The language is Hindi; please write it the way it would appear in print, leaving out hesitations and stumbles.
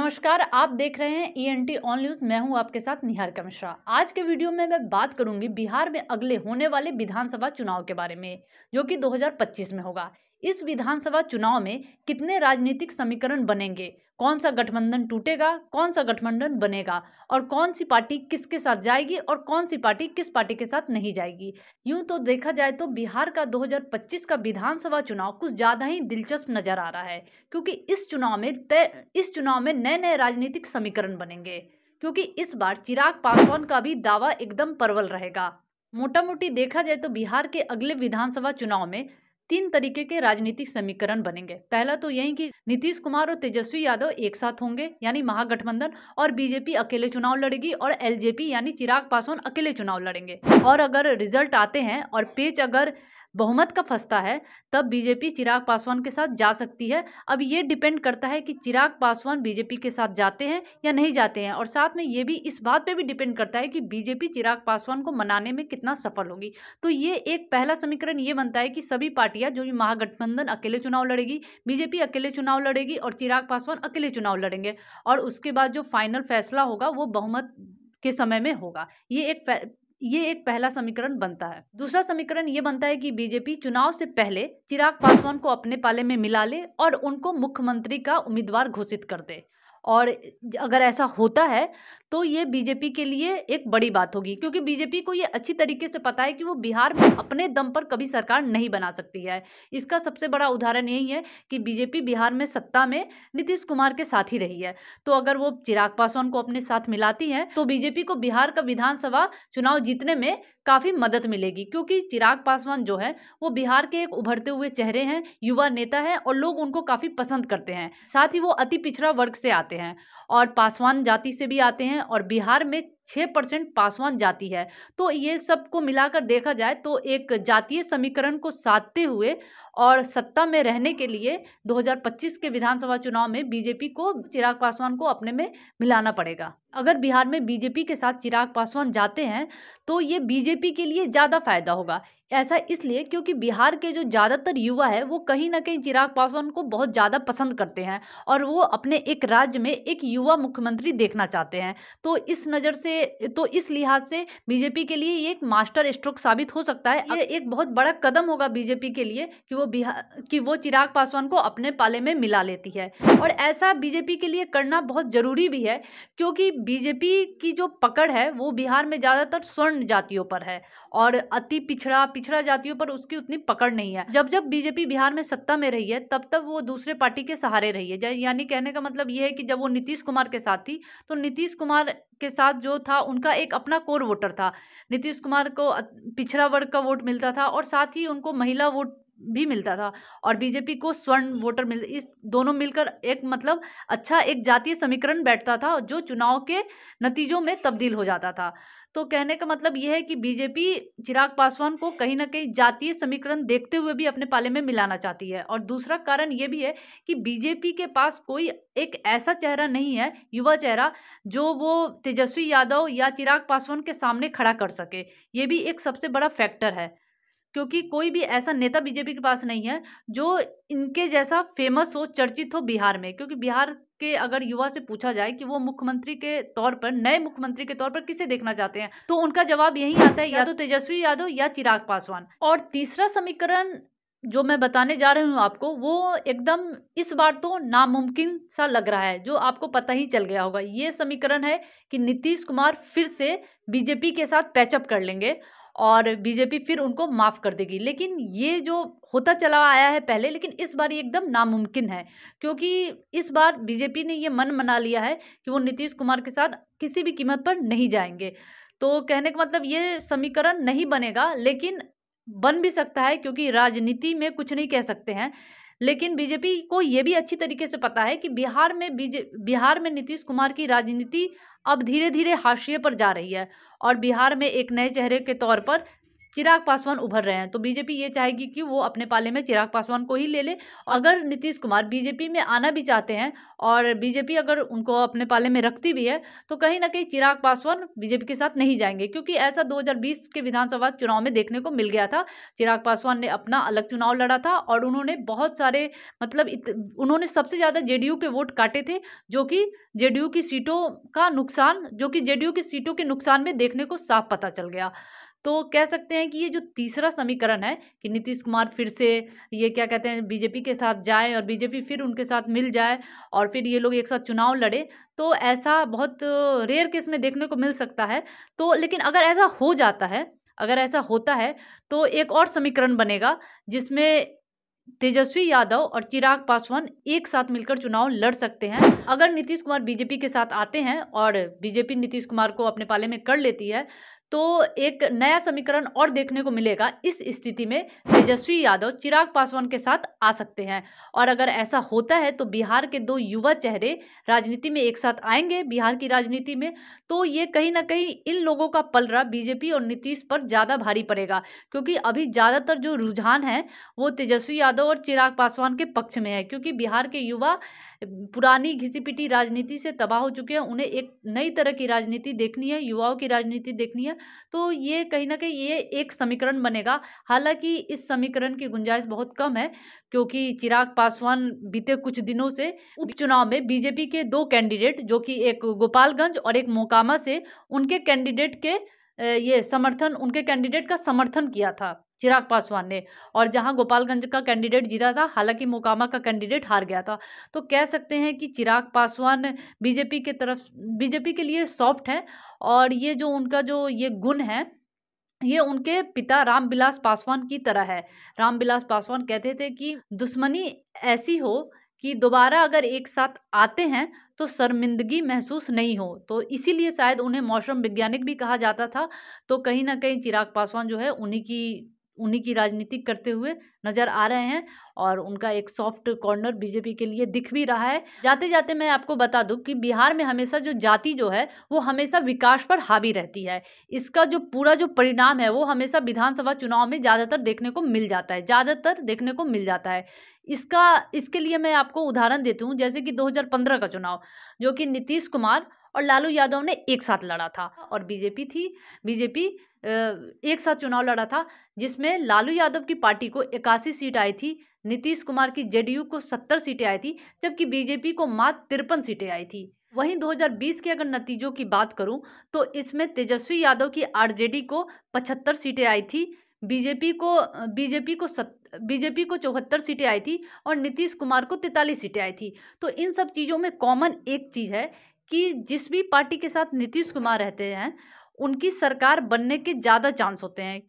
नमस्कार, आप देख रहे हैं ENT ऑन न्यूज। मैं हूं आपके साथ निहारिका मिश्रा। आज के वीडियो में मैं बात करूंगी बिहार में अगले होने वाले विधानसभा चुनाव के बारे में, जो कि 2025 में होगा। इस विधानसभा चुनाव में कितने राजनीतिक समीकरण बनेंगे, कौन सा गठबंधन टूटेगा, कौन सा गठबंधन बनेगा और कौन सी पार्टी किसके साथ जाएगी और कौन सी पार्टी किस पार्टी के साथ नहीं जाएगी। यूं तो देखा जाए तो बिहार का 2025 का विधानसभा चुनाव कुछ ज्यादा ही दिलचस्प नजर आ रहा है, क्योंकि इस चुनाव में नए नए राजनीतिक समीकरण बनेंगे। क्योंकि इस बार चिराग पासवान का भी दावा एकदम प्रबल रहेगा। मोटा मोटी देखा जाए तो बिहार के अगले विधानसभा चुनाव में 3 तरीके के राजनीतिक समीकरण बनेंगे। पहला तो यही कि नीतीश कुमार और तेजस्वी यादव एक साथ होंगे, यानी महागठबंधन, और बीजेपी अकेले चुनाव लड़ेगी और एलजेपी यानी चिराग पासवान अकेले चुनाव लड़ेंगे। और अगर रिजल्ट आते हैं और पेच अगर बहुमत का फंसता है, तब बीजेपी चिराग पासवान के साथ जा सकती है। अब ये डिपेंड करता है कि चिराग पासवान बीजेपी के साथ जाते हैं या नहीं जाते हैं, और साथ में ये भी इस बात पे भी डिपेंड करता है कि बीजेपी चिराग पासवान को मनाने में कितना सफल होगी। तो ये एक पहला समीकरण ये बनता है कि सभी पार्टियां, जो भी महागठबंधन अकेले चुनाव लड़ेगी, बीजेपी अकेले चुनाव लड़ेगी और चिराग पासवान अकेले चुनाव लड़ेंगे, और उसके बाद जो फाइनल फैसला होगा वो बहुमत के समय में होगा। ये एक पहला समीकरण बनता है। दूसरा समीकरण ये बनता है कि बीजेपी चुनाव से पहले चिराग पासवान को अपने पाले में मिला ले और उनको मुख्यमंत्री का उम्मीदवार घोषित कर दे। और अगर ऐसा होता है तो ये बीजेपी के लिए एक बड़ी बात होगी, क्योंकि बीजेपी को ये अच्छी तरीके से पता है कि वो बिहार में अपने दम पर कभी सरकार नहीं बना सकती है। इसका सबसे बड़ा उदाहरण यही है कि बीजेपी बिहार में सत्ता में नीतीश कुमार के साथ ही रही है। तो अगर वो चिराग पासवान को अपने साथ मिलाती है तो बीजेपी को बिहार का विधानसभा चुनाव जीतने में काफी मदद मिलेगी, क्योंकि चिराग पासवान जो है वो बिहार के एक उभरते हुए चेहरे हैं, युवा नेता है और लोग उनको काफी पसंद करते हैं। साथ ही वो अति पिछड़ा वर्ग से आते हैं और पासवान जाति से भी आते हैं, और बिहार में 6% पासवान जाति है। तो ये सबको मिलाकर देखा जाए तो एक जातीय समीकरण को साधते हुए और सत्ता में रहने के लिए 2025 के विधानसभा चुनाव में बीजेपी को चिराग पासवान को अपने में मिलाना पड़ेगा। अगर बिहार में बीजेपी के साथ चिराग पासवान जाते हैं तो ये बीजेपी के लिए ज़्यादा फायदा होगा। ऐसा इसलिए क्योंकि बिहार के जो ज़्यादातर युवा है वो कहीं ना कहीं चिराग पासवान को बहुत ज़्यादा पसंद करते हैं और वो अपने एक राज्य में एक युवा मुख्यमंत्री देखना चाहते हैं। तो इस लिहाज से बीजेपी के लिए ये एक मास्टर स्ट्रोक साबित हो सकता है। ये एक बहुत बड़ा कदम होगा बीजेपी के लिए कि वो चिराग पासवान को अपने पाले में मिला लेती है। और ऐसा बीजेपी के लिए करना बहुत जरूरी भी है, क्योंकि बीजेपी की जो पकड़ है वो बिहार में ज़्यादातर स्वर्ण जातियों पर है और अति पिछड़ा जातियों पर उसकी उतनी पकड़ नहीं है। जब बीजेपी बिहार में सत्ता में रही है तब वो दूसरे पार्टी के सहारे रही है। यानी कहने का मतलब ये है कि जब वो नीतीश कुमार के साथ थी तो नीतीश कुमार के साथ जो था उनका एक अपना कोर वोटर था। नीतीश कुमार को पिछड़ा वर्ग का वोट मिलता था और साथ ही उनको महिला वोट भी मिलता था, और बीजेपी को स्वर्ण वोटर इस दोनों मिलकर एक मतलब अच्छा एक जातीय समीकरण बैठता था जो चुनाव के नतीजों में तब्दील हो जाता था। तो कहने का मतलब यह है कि बीजेपी चिराग पासवान को कहीं ना कहीं जातीय समीकरण देखते हुए भी अपने पाले में मिलाना चाहती है। और दूसरा कारण यह भी है कि बीजेपी के पास कोई एक ऐसा चेहरा नहीं है, युवा चेहरा, जो वो तेजस्वी यादव या चिराग पासवान के सामने खड़ा कर सके। ये भी एक सबसे बड़ा फैक्टर है, क्योंकि कोई भी ऐसा नेता बीजेपी के पास नहीं है जो इनके जैसा फेमस हो, चर्चित हो बिहार में। क्योंकि बिहार के अगर युवा से पूछा जाए कि वो मुख्यमंत्री के तौर पर, नए मुख्यमंत्री के तौर पर किसे देखना चाहते हैं, तो उनका जवाब यही आता है, या तो तेजस्वी यादव या चिराग पासवान। और तीसरा समीकरण जो मैं बताने जा रही हूँ आपको, वो एकदम इस बार तो नामुमकिन सा लग रहा है, जो आपको पता ही चल गया होगा। ये समीकरण है कि नीतीश कुमार फिर से बीजेपी के साथ पैचअप कर लेंगे और बीजेपी फिर उनको माफ कर देगी। लेकिन ये जो होता चला आया है पहले, लेकिन इस बार ये एकदम नामुमकिन है, क्योंकि इस बार बीजेपी ने ये मन बना लिया है कि वो नीतीश कुमार के साथ किसी भी कीमत पर नहीं जाएंगे। तो कहने का मतलब ये समीकरण नहीं बनेगा, लेकिन बन भी सकता है, क्योंकि राजनीति में कुछ नहीं कह सकते हैं। लेकिन बीजेपी को ये भी अच्छी तरीके से पता है कि बिहार में नीतीश कुमार की राजनीति अब धीरे धीरे हाशिए पर जा रही है और बिहार में एक नए चेहरे के तौर पर चिराग पासवान उभर रहे हैं, तो बीजेपी ये चाहेगी कि वो अपने पाले में चिराग पासवान को ही ले ले। अगर नीतीश कुमार बीजेपी में आना भी चाहते हैं और बीजेपी अगर उनको अपने पाले में रखती भी है, तो कहीं ना कहीं चिराग पासवान बीजेपी के साथ नहीं जाएंगे, क्योंकि ऐसा 2020 के विधानसभा चुनाव में देखने को मिल गया था। चिराग पासवान ने अपना अलग चुनाव लड़ा था और उन्होंने बहुत सारे उन्होंने सबसे ज़्यादा जेडीयू के वोट काटे थे, जो कि जेडीयू की सीटों के नुकसान में देखने को साफ पता चल गया। तो कह सकते हैं कि ये जो तीसरा समीकरण है कि नीतीश कुमार फिर से ये क्या कहते हैं बीजेपी के साथ जाए और बीजेपी फिर उनके साथ मिल जाए और फिर ये लोग एक साथ चुनाव लड़े, तो ऐसा बहुत रेयर केस में देखने को मिल सकता है। तो लेकिन अगर ऐसा हो जाता है, अगर ऐसा होता है, तो एक और समीकरण बनेगा जिसमें तेजस्वी यादव और चिराग पासवान एक साथ मिलकर चुनाव लड़ सकते हैं। अगर नीतीश कुमार बीजेपी के साथ आते हैं और बीजेपी नीतीश कुमार को अपने पाले में कर लेती है, तो एक नया समीकरण और देखने को मिलेगा। इस स्थिति में तेजस्वी यादव चिराग पासवान के साथ आ सकते हैं, और अगर ऐसा होता है तो बिहार के दो युवा चेहरे राजनीति में एक साथ आएंगे, बिहार की राजनीति में। तो ये कहीं ना कहीं इन लोगों का पलड़ा बीजेपी और नीतीश पर ज़्यादा भारी पड़ेगा, क्योंकि अभी ज़्यादातर जो रुझान है वो तेजस्वी यादव और चिराग पासवान के पक्ष में है, क्योंकि बिहार के युवा पुरानी घिसी पिटी राजनीति से तबाह हो चुके हैं। उन्हें एक नई तरह की राजनीति देखनी है, युवाओं की राजनीति देखनी है। तो ये कहीं ना कहीं ये एक समीकरण बनेगा। हालांकि इस समीकरण की गुंजाइश बहुत कम है, क्योंकि चिराग पासवान बीते कुछ दिनों से उपचुनाव में बीजेपी के दो कैंडिडेट, जो कि एक गोपालगंज और एक मोकामा से, उनके कैंडिडेट का समर्थन किया था चिराग पासवान ने, और जहां गोपालगंज का कैंडिडेट जीता था, हालांकि मोकामा का कैंडिडेट हार गया था। तो कह सकते हैं कि चिराग पासवान बीजेपी के लिए सॉफ्ट है, और ये जो उनका जो ये गुण है, ये उनके पिता रामविलास पासवान की तरह है। रामविलास पासवान कहते थे कि दुश्मनी ऐसी हो कि दोबारा अगर एक साथ आते हैं तो शर्मिंदगी महसूस नहीं हो, तो इसीलिए शायद उन्हें मौसम वैज्ञानिक भी कहा जाता था। तो कहीं ना कहीं चिराग पासवान जो है उन्हीं की राजनीति करते हुए नजर आ रहे हैं, और उनका एक सॉफ्ट कॉर्नर बीजेपी के लिए दिख भी रहा है। जाते जाते मैं आपको बता दूं कि बिहार में हमेशा जो जाति जो है वो हमेशा विकास पर हावी रहती है। इसका जो पूरा जो परिणाम है वो हमेशा विधानसभा चुनाव में ज़्यादातर देखने को मिल जाता है। इसके लिए मैं आपको उदाहरण देती हूँ, जैसे कि 2015 का चुनाव, जो कि नीतीश कुमार और लालू यादव ने एक साथ लड़ा था, और बीजेपी एक साथ चुनाव लड़ा था, जिसमें लालू यादव की पार्टी को 81 सीट आई थी, नीतीश कुमार की जेडीयू को 70 सीटें आई थी, जबकि बीजेपी को मात्र 53 सीटें आई थी। वहीं 2020 के अगर नतीजों की बात करूं तो इसमें तेजस्वी यादव की आरजेडी को 75 सीटें आई थी, बीजेपी को 74 सीटें आई थी, और नीतीश कुमार को 43 सीटें आई थी। तो इन सब चीज़ों में कॉमन एक चीज़ है कि जिस भी पार्टी के साथ नीतीश कुमार रहते हैं उनकी सरकार बनने के ज़्यादा चांस होते हैं,